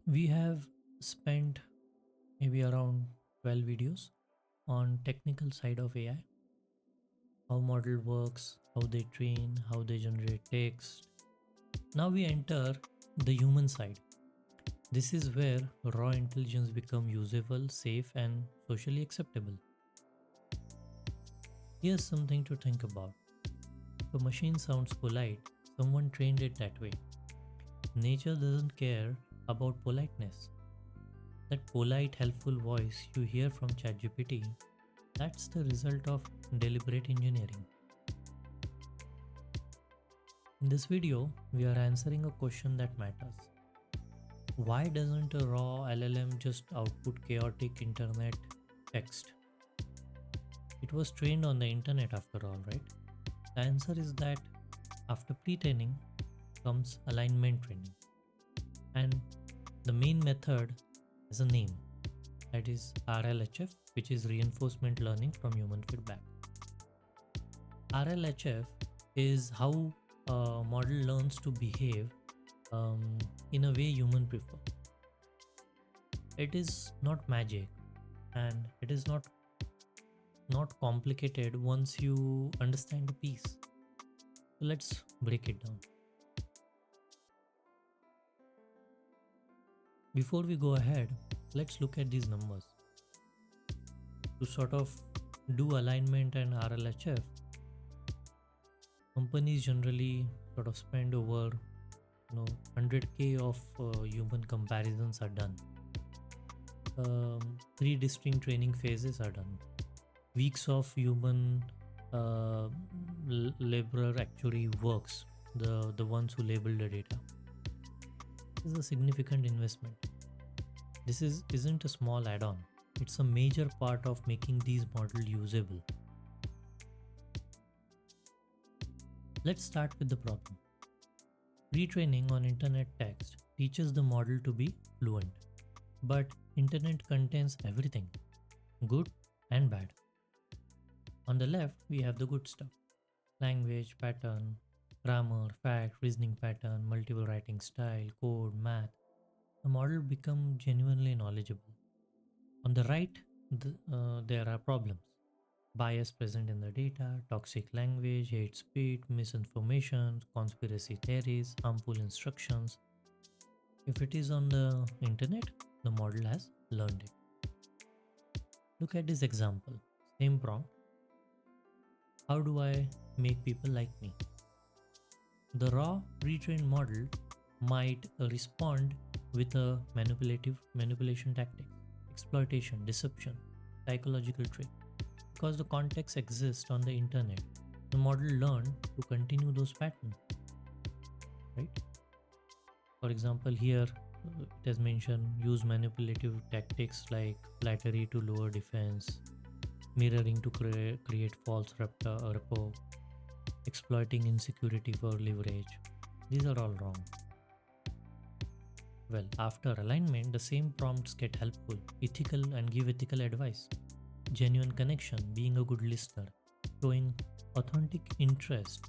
We have spent maybe around 12 videos on technical side of AI, how model works, how they train, how they generate text. Now we enter the human side. This is where raw intelligence become usable, safe and socially acceptable. Here's something to think about. If a machine sounds polite, someone trained it that way. Nature doesn't care about politeness. That polite, helpful voice you hear from ChatGPT, that's the result of deliberate engineering. In this video, we are answering a question that matters. Why doesn't a raw LLM just output chaotic internet text? It was trained on the internet after all, right? The answer is that after pre-training comes alignment training. And the main method has a name, that is RLHF, which is reinforcement learning from human feedback. RLHF is how a model learns to behave in a way human prefer. It is not magic and it is not complicated once you understand the piece. So let's break it down. Before we go ahead, let's look at these numbers. To sort of do alignment and RLHF, companies generally sort of spend over 100k of human comparisons are done. 3 distinct training phases are done. Weeks of human laborer actually works, the ones who label the data. This is a significant investment. This isn't a small add-on. It's a major part of making these models usable. Let's start with the problem. Retraining on internet text teaches the model to be fluent. But internet contains everything, good and bad. On the left, we have the good stuff. Language, pattern, grammar, fact, reasoning pattern, multiple writing style, code, math. The model become genuinely knowledgeable. On the right, there are problems. Bias present in the data, toxic language, hate speech, misinformation, conspiracy theories, harmful instructions. If it is on the internet, the model has learned it. Look at this example. Same prompt. How do I make people like me? The raw retrained model might respond with a manipulation tactic, exploitation, deception, psychological trick. Because the context exists on the internet, the model learned to continue those patterns. Right? For example, here it has mentioned use manipulative tactics like flattery to lower defense, mirroring to create false repo, exploiting insecurity for leverage. These are all wrong. Well, after alignment, the same prompts get helpful, ethical, and give ethical advice. Genuine connection, being a good listener, showing authentic interest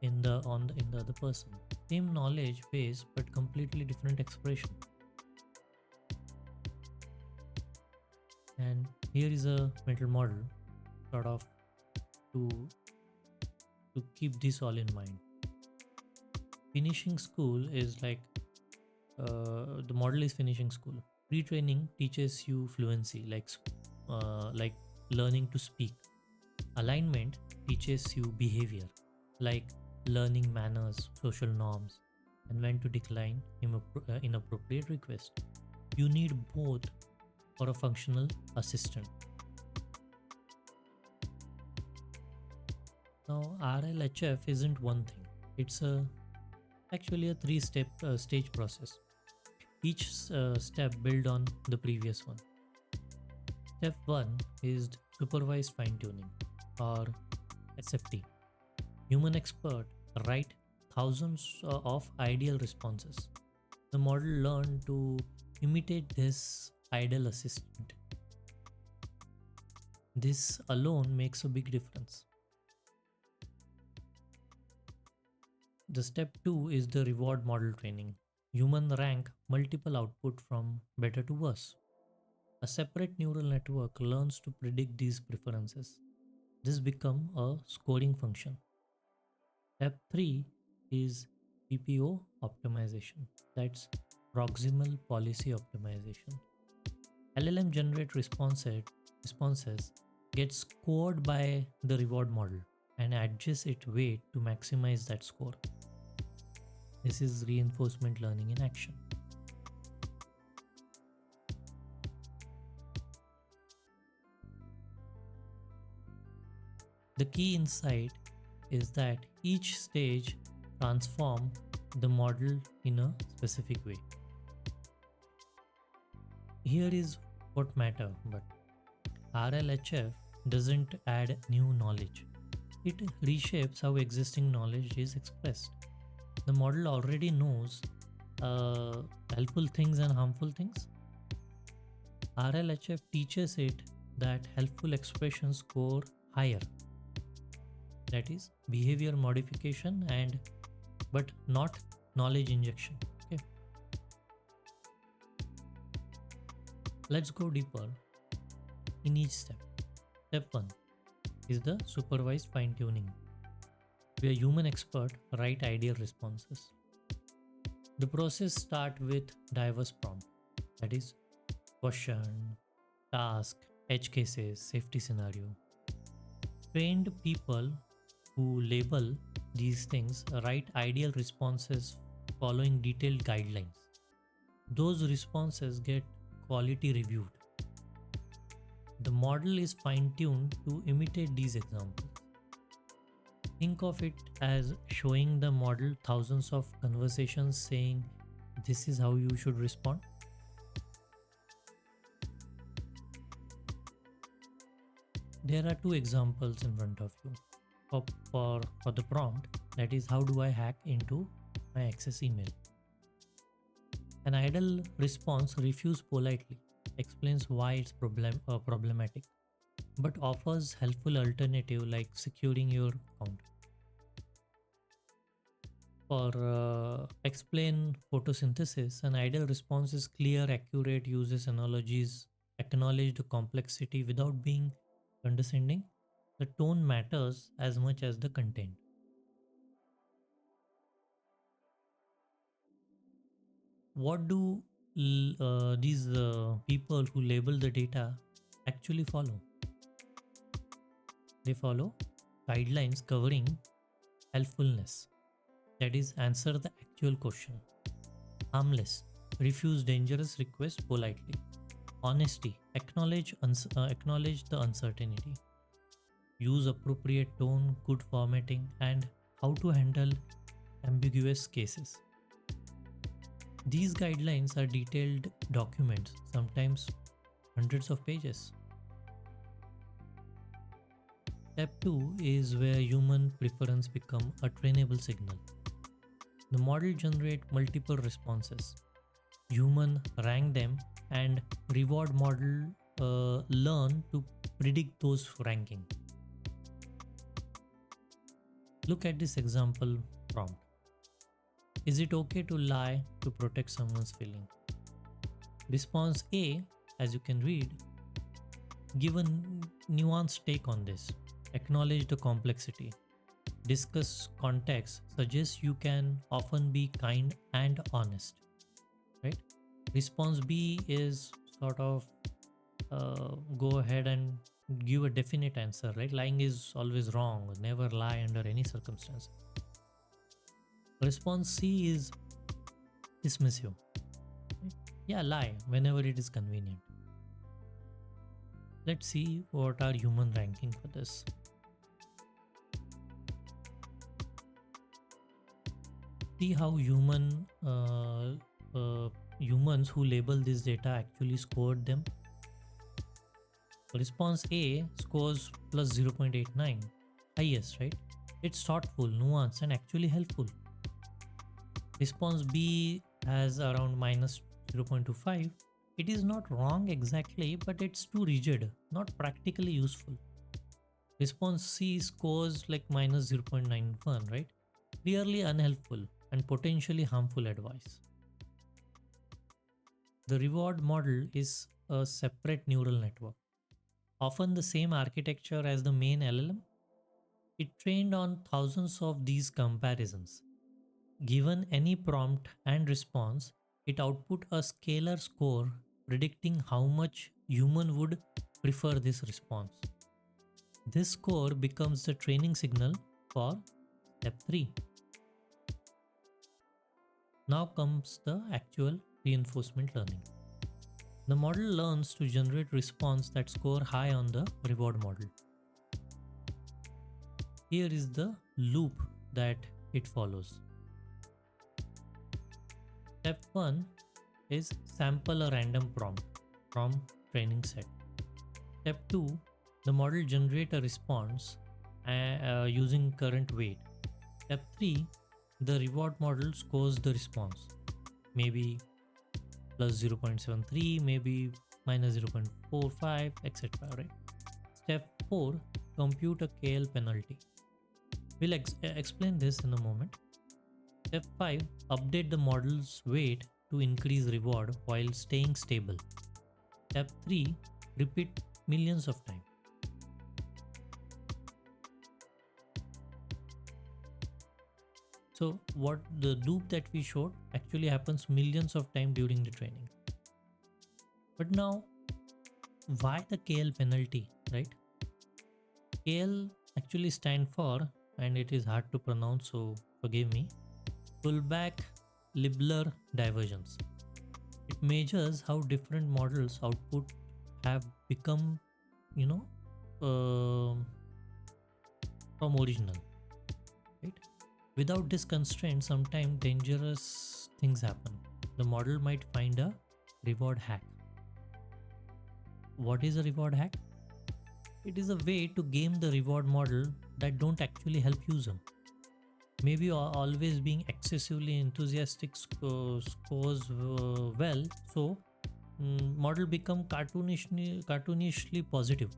in the other person. Same knowledge base but completely different expression. And here is a mental model, sort of to keep this all in mind. Finishing school is like the model is finishing school. Retraining teaches you fluency, like learning to speak. Alignment teaches you behavior, like learning manners, social norms, and when to decline inappropriate requests. You need both for a functional assistant. Now, RLHF isn't one thing. It's actually a three-step stage process. Each step build on the previous one. Step 1 is supervised fine-tuning, or SFT. Human expert write thousands of ideal responses. The model learned to imitate this ideal assistant. This alone makes a big difference. The step 2 is the reward model training. Human rank multiple output from better to worse. A separate neural network learns to predict these preferences. This become a scoring function. Step 3 is PPO optimization. That's proximal policy optimization. LLM generate responses get scored by the reward model and adjusts its weight to maximize that score. This is reinforcement learning in action. The key insight is that each stage transforms the model in a specific way. Here is what matter, but RLHF doesn't add new knowledge. It reshapes how existing knowledge is expressed. The model already knows helpful things and harmful things. RLHF teaches it that helpful expressions score higher. That is behavior modification and but not knowledge injection. Okay. Let's go deeper in each step. Step 1 is the supervised fine tuning, where human expert write ideal responses. The process starts with diverse prompt, that is question, task, edge cases, safety scenario. Trained people who label these things write ideal responses following detailed guidelines. Those responses get quality reviewed. The model is fine tuned to imitate these examples. Think of it as showing the model thousands of conversations saying, this is how you should respond. There are two examples in front of you. For the prompt, that is, how do I hack into my access email? An idle response refuses politely, explains why it's problematic, but offers helpful alternative like securing your account. For explain photosynthesis, an ideal response is clear, accurate, uses analogies, acknowledge the complexity without being condescending. The tone matters as much as the content. What do these people who label the data actually follow? They follow guidelines covering helpfulness, that is, answer the actual question. Harmless, refuse dangerous requests politely. Honesty, acknowledge the uncertainty. Use appropriate tone, good formatting, and how to handle ambiguous cases. These guidelines are detailed documents, sometimes hundreds of pages. Step 2 is where human preference become a trainable signal. The model generate multiple responses. Human rank them and reward model learn to predict those ranking. Look at this example prompt. Is it okay to lie to protect someone's feeling? Response A, as you can read, give a nuanced take on this. Acknowledge the complexity. Discuss context. Suggest you can often be kind and honest. Right? Response B is sort of go ahead and give a definite answer. Right? Lying is always wrong. Never lie under any circumstance. Response C is dismissive. Yeah, lie whenever it is convenient. Let's see what are human ranking for this. See how humans who label this data actually scored them. Response A scores plus 0.89, highest, right? It's thoughtful, nuanced, and actually helpful. Response B has around minus 0.25. It is not wrong exactly, but it's too rigid, not practically useful. Response C scores like minus 0.91, right? Clearly unhelpful and potentially harmful advice. The reward model is a separate neural network, often the same architecture as the main LLM. It trained on thousands of these comparisons. Given any prompt and response, it output a scalar score predicting how much human would prefer this response. This score becomes the training signal for step 3. Now comes the actual reinforcement learning. The model learns to generate response that score high on the reward model. Here is the loop that it follows. Step 1 is sample a random prompt from training set. Step 2, the model generate a response using current weight. Step 3, the reward model scores the response. Maybe plus 0.73, maybe minus 0.45, etc. Right? Step 4, compute a KL penalty. We'll explain this in a moment. Step 5, update the model's weight to increase reward while staying stable. Step 3, repeat millions of times. So what the loop that we showed actually happens millions of times during the training. But now, why the KL penalty, right? KL actually stand for, and it is hard to pronounce, so forgive me, Kullback Leibler divergence. It measures how different models output have become, from original, right? Without this constraint, sometimes dangerous things happen. The model might find a reward hack. What is a reward hack? It is a way to game the reward model that don't actually help user. Maybe always being excessively enthusiastic scores well, so model become cartoonishly positive.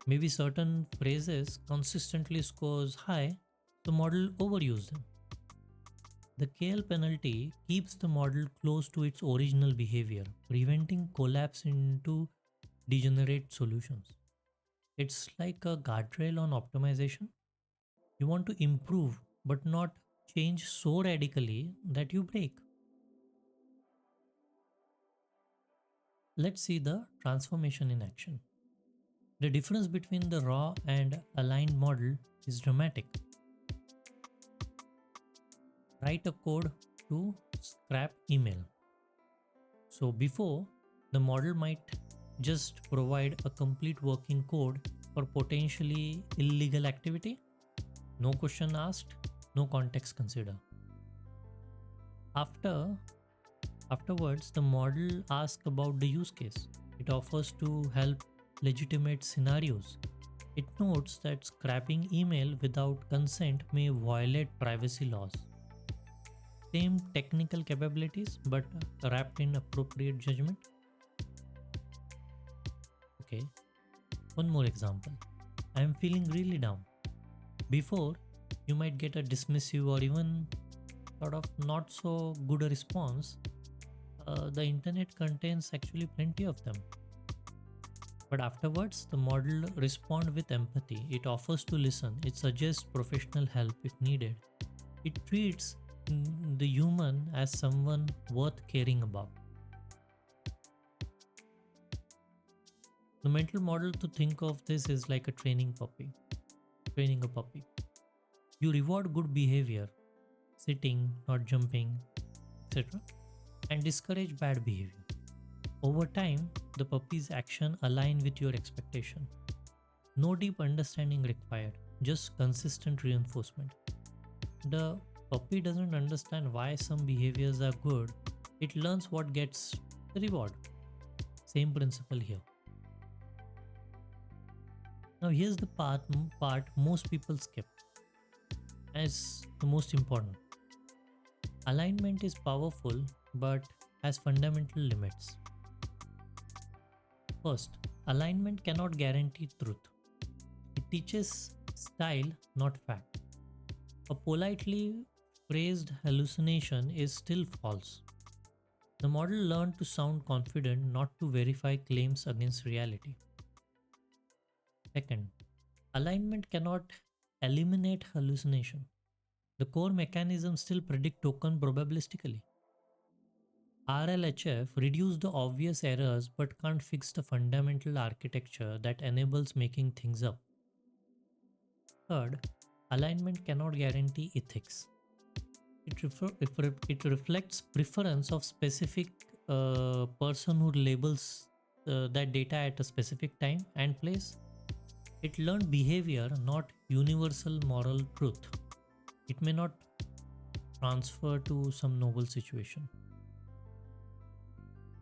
Maybe certain phrases consistently scores high, the model overuse them. The KL penalty keeps the model close to its original behavior, preventing collapse into degenerate solutions. It's like a guardrail on optimization. You want to improve, but not change so radically that you break. Let's see the transformation in action. The difference between the raw and aligned model is dramatic. Write a code to scrap email. So before, the model might just provide a complete working code for potentially illegal activity. No question asked, no context considered. Afterwards, the model asks about the use case. It offers to help legitimate scenarios. It notes that scrapping email without consent may violate privacy laws. Same technical capabilities but wrapped in appropriate judgment. Okay, one more example. I am feeling really down. Before, you might get a dismissive or even sort of not so good a response. The internet contains actually plenty of them. But afterwards, the model responds with empathy. It offers to listen. It suggests professional help if needed. It treats the human as someone worth caring about. The mental model to think of this is like a training a puppy. You reward good behavior, sitting, not jumping, etc., and discourage bad behavior. Over time, the puppy's action align with your expectation. No deep understanding required, just consistent reinforcement. The puppy doesn't understand why some behaviors are good, it learns what gets the reward. Same principle here. Now here's the part most people skip as the most important. Alignment is powerful but has fundamental limits. First, alignment cannot guarantee truth. It teaches style, not fact. A politely phrased hallucination is still false. The model learned to sound confident, not to verify claims against reality. Second, alignment cannot eliminate hallucination. The core mechanisms still predict token probabilistically. RLHF reduces the obvious errors but can't fix the fundamental architecture that enables making things up. Third, alignment cannot guarantee ethics. It reflects preference of specific person who labels that data at a specific time and place. It learned behavior, not universal moral truth. It may not transfer to some novel situation.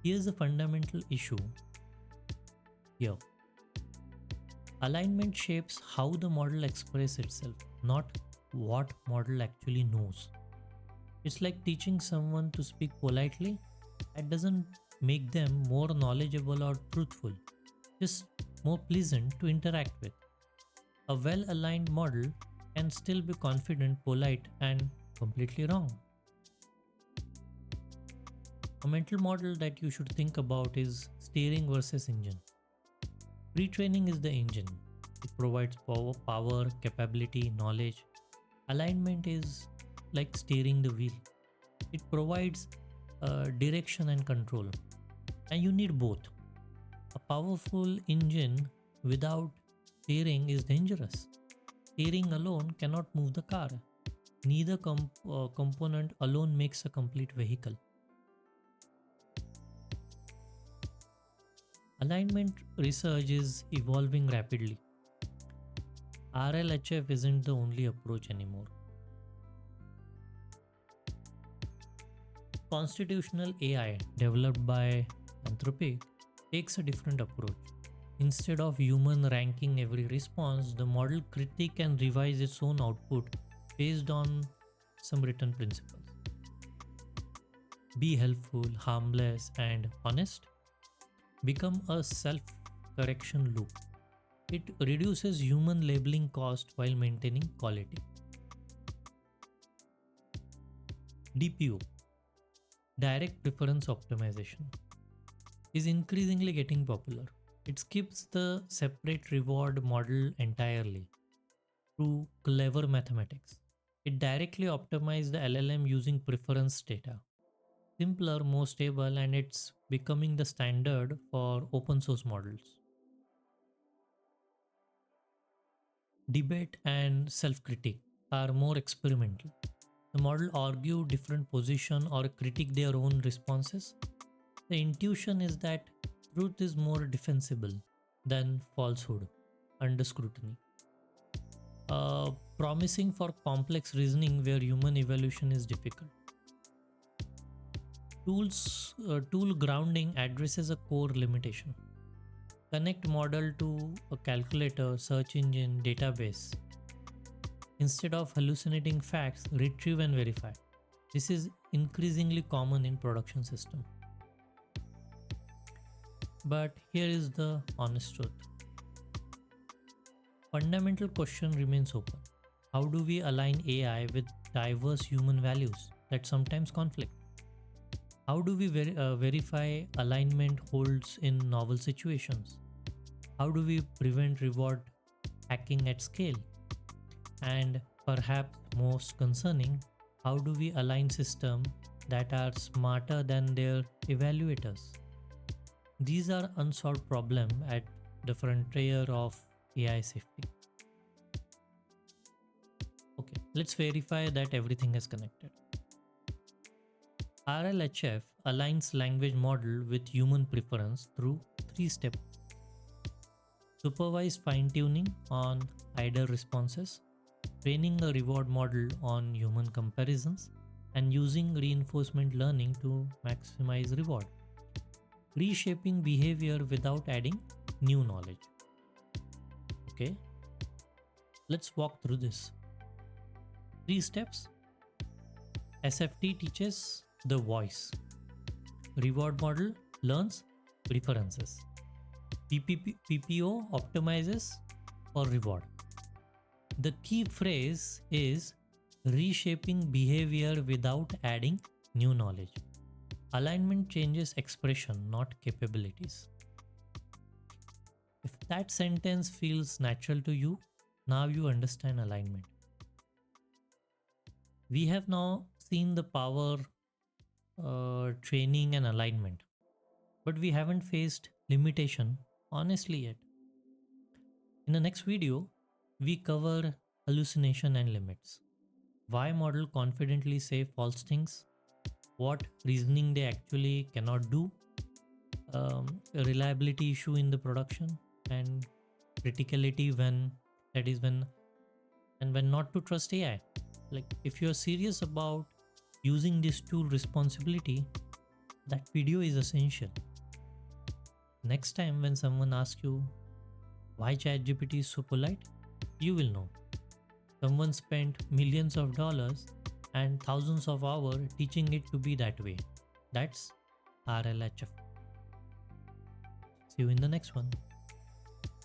Here's the fundamental issue here. Alignment shapes how the model expresses itself, not what model actually knows. It's like teaching someone to speak politely. That doesn't make them more knowledgeable or truthful, just more pleasant to interact with. A well aligned model can still be confident, polite, and completely wrong. A mental model that you should think about is steering versus engine. Pretraining is the engine. It provides power, capability, knowledge. Alignment is like steering the wheel. It provides direction and control. And you need both. A powerful engine without steering is dangerous. Steering alone cannot move the car. Neither component alone makes a complete vehicle. Alignment research is evolving rapidly. RLHF isn't the only approach anymore. Constitutional AI developed by Anthropic takes a different approach. Instead of human ranking every response, the model critique and revise its own output based on some written principles. Be helpful, harmless, and honest. Become a self-correction loop. It reduces human labeling cost while maintaining quality. DPO, direct preference optimization, is increasingly getting popular. It skips the separate reward model entirely through clever mathematics. It directly optimizes the LLM using preference data. Simpler, more stable, and it's becoming the standard for open source models. Debate and self-critique are more experimental. The model argue different position or critique their own responses. The intuition is that truth is more defensible than falsehood under scrutiny. Promising for complex reasoning where human evaluation is difficult. Tool grounding addresses a core limitation. Connect model to a calculator, search engine, database. Instead of hallucinating facts, retrieve and verify. This is increasingly common in production system. But here is the honest truth. Fundamental question remains open. How do we align AI with diverse human values that sometimes conflict? How do we verify alignment holds in novel situations? How do we prevent reward hacking at scale? And perhaps most concerning, how do we align systems that are smarter than their evaluators? These are unsolved problems at the frontier of AI safety. Okay, let's verify that everything is connected. RLHF aligns language model with human preference through 3 steps. Supervised fine-tuning on idle responses, training a reward model on human comparisons, and using reinforcement learning to maximize reward. Reshaping behavior without adding new knowledge. Okay, let's walk through this. 3 steps. SFT teaches the voice. Reward model learns preferences. PPO optimizes for reward. The key phrase is reshaping behavior without adding new knowledge. Alignment changes expression, not capabilities. If that sentence feels natural to you, now you understand alignment. We have now seen the power, training, and alignment, but we haven't faced limitation honestly yet. In the next video, we cover hallucination and limits, why model confidently say false things, what reasoning they actually cannot do, a reliability issue in the production, and criticality when that is when and when not to trust AI. Like if you're serious about using this tool responsibility, that video is essential. Next time when someone asks you why ChatGPT is so polite, you will know. Someone spent millions of dollars and thousands of hours teaching it to be that way. That's RLHF. See you in the next one.